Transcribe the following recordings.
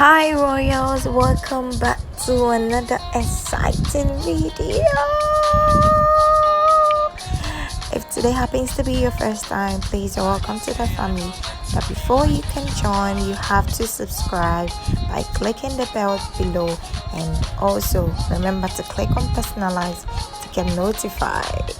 Hi Royals, welcome back to another exciting video. If today happens to be your first time, please you're welcome to the family. But before you can join, you have to subscribe by clicking the bell below, and also remember to click on personalize to get notified.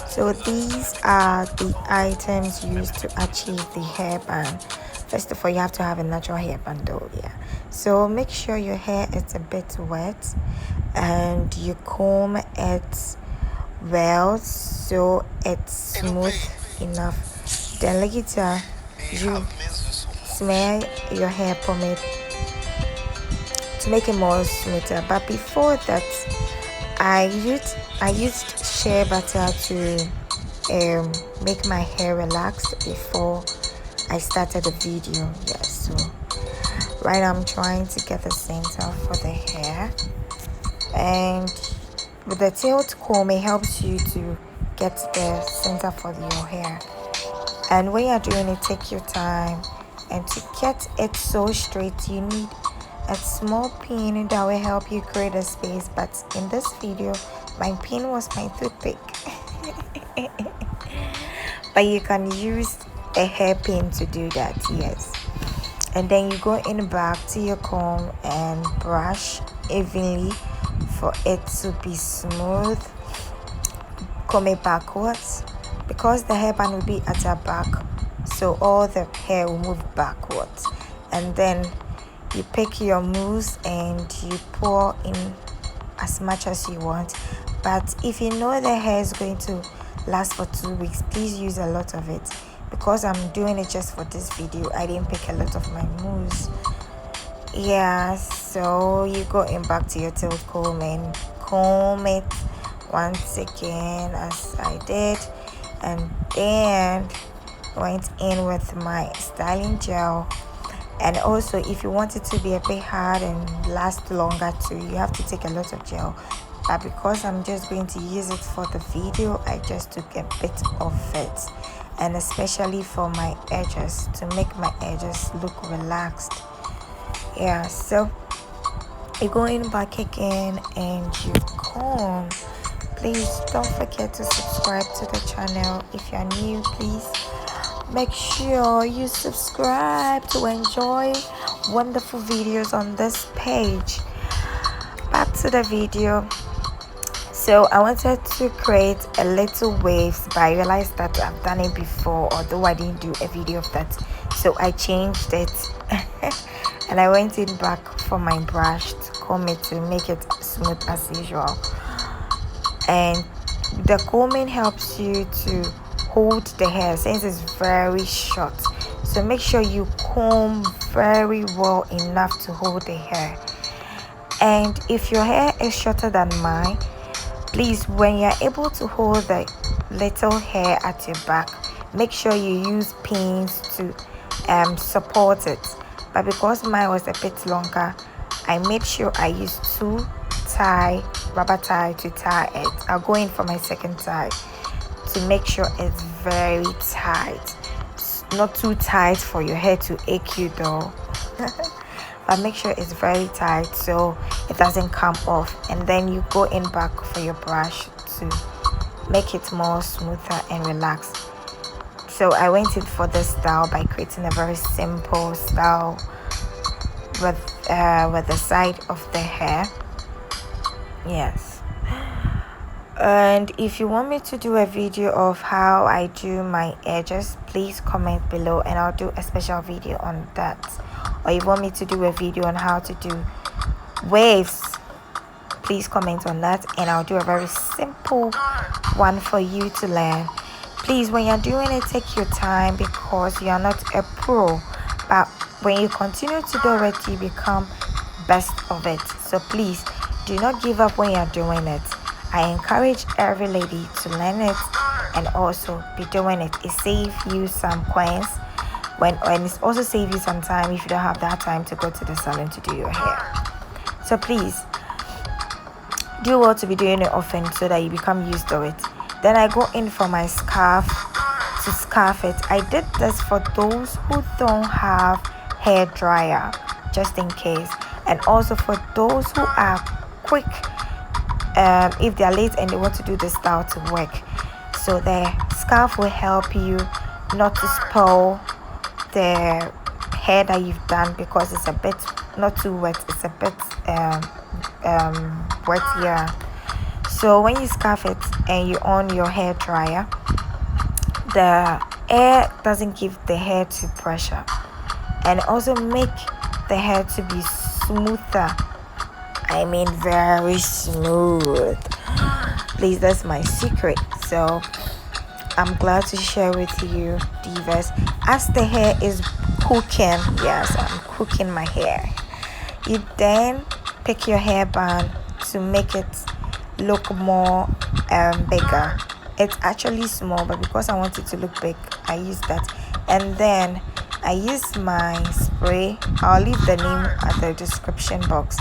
So these are the items used to achieve the hairband. First of all, you have to have a natural hairband though, yeah. So make sure your hair is a bit wet and you comb it well so it's smooth enough. Then later you smear your hair pomade to make it more smoother. But before that, I used Shea Butter to make my hair relaxed before I started the video. Yes, so right now I'm trying to get the center for the hair, and with the tilt comb it helps you to get the center for your hair. And when you're doing it, take your time, and to get it so straight you need a small pin that will help you create a space. But in this video my pin was my toothpick. But you can use a hairpin to do that, yes. And then you go in back to your comb and brush evenly for it to be smooth. Comb it backwards because the hairband will be at the back, so all the hair will move backwards. And then you pick your mousse and you pour in as much as you want. But if you know the hair is going to last for 2 weeks, please use a lot of it. Because I'm doing it just for this video, I didn't pick a lot of my mousse. Yeah, so you go in back to your tilt comb and comb it once again as I did, and then went in with my styling gel. And also, if you want it to be a bit hard and last longer too, you have to take a lot of gel. But because I'm just going to use it for the video, I just took a bit of it, and especially for my edges, to make my edges look relaxed. Yeah, so you go in back again and you comb. Please don't forget to subscribe to the channel. If you're new, please make sure you subscribe to enjoy wonderful videos on this page. Back to the video. So I wanted to create a little waves, but I realized that I've done it before, although I didn't do a video of that, so I changed it. And I went in back for my brush to comb it to make it smooth as usual. And the combing helps you to hold the hair since it's very short, so make sure you comb very well enough to hold the hair. And if your hair is shorter than mine, please, when you're able to hold the little hair at your back, make sure you use pins to support it. But because mine was a bit longer, I made sure I used two rubber tie to tie it. I'll go in for my second tie to make sure it's very tight. It's not too tight for your hair to ache you though. But make sure it's very tight so it doesn't come off. And then you go in back for your brush to make it more smoother and relaxed. So I went in for this style by creating a very simple style with the side of the hair. Yes. And if you want me to do a video of how I do my edges, please comment below and I'll do a special video on that. Or you want me to do a video on how to do waves, please comment on that and I'll do a very simple one for you to learn. Please, when you're doing it, take your time because you are not a pro, but when you continue to do it, you become best of it. So please do not give up when you're doing it. I encourage every lady to learn it and also be doing it. It saves you some coins and it's also save you some time if you don't have that time to go to the salon to do your hair. So please do well to be doing it often so that you become used to it. Then I go in for my scarf to scarf it. I did this for those who don't have hair dryer, just in case, and also for those who are quick, if they are late and they want to do the style to work. So the scarf will help you not to spoil the hair that you've done, because it's a bit not too wet, it's a bit wet. Yeah, so when you scarf it and you on your hair dryer, the air doesn't give the hair to pressure, and also make the hair to be smoother. I mean very smooth. Please, that's my secret. So I'm glad to share with you, divas. As the hair is cooking, yes, I'm cooking my hair, you then pick your hairband to make it look more bigger. It's actually small, but because I want it to look big, I use that. And then I use my spray. I'll leave the name at the description box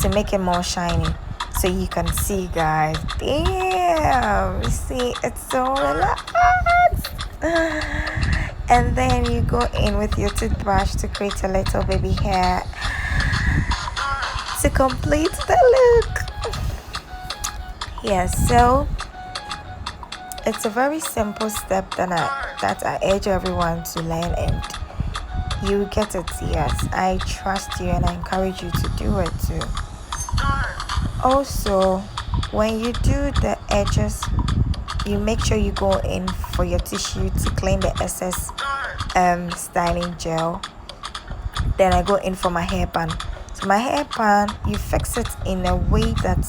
to make it more shiny, so you can see, guys. Damn, see, it's so relaxed. And then you go in with your toothbrush to create a little baby hair to complete the look. Yes, so it's a very simple step that I urge everyone to learn, and you get it. Yes, I trust you and I encourage you to do it too. Also, when you do the edges, you make sure you go in for your tissue to clean the excess styling gel. Then I go in for my hairband. So my hairband, you fix it in a way that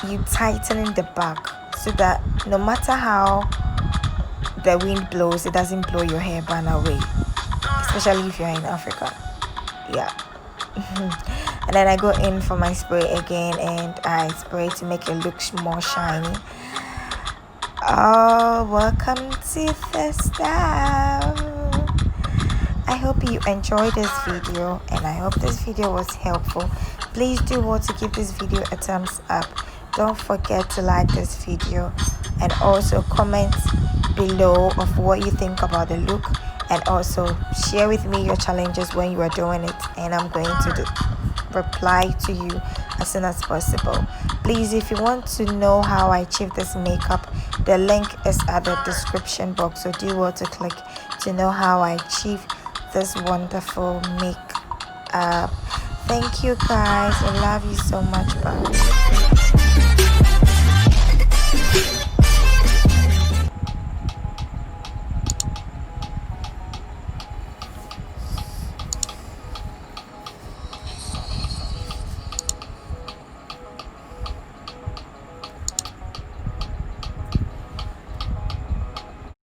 you tighten in the back, so that no matter how the wind blows, it doesn't blow your hairband away, especially if you're in Africa. Yeah. And then I go in for my spray again, and I spray to make it look more shiny. Oh, welcome to the style. I hope you enjoyed this video, and I hope this video was helpful. Please do want to give this video a thumbs up. Don't forget to like this video, and also comment below of what you think about the look, and also share with me your challenges when you are doing it, and I'm going to reply to you as soon as possible. Please, if you want to know how I achieve this makeup, the link is at the description box, so do well to click to know how I achieve this wonderful makeup. Thank you, guys. I love you so much. Bye.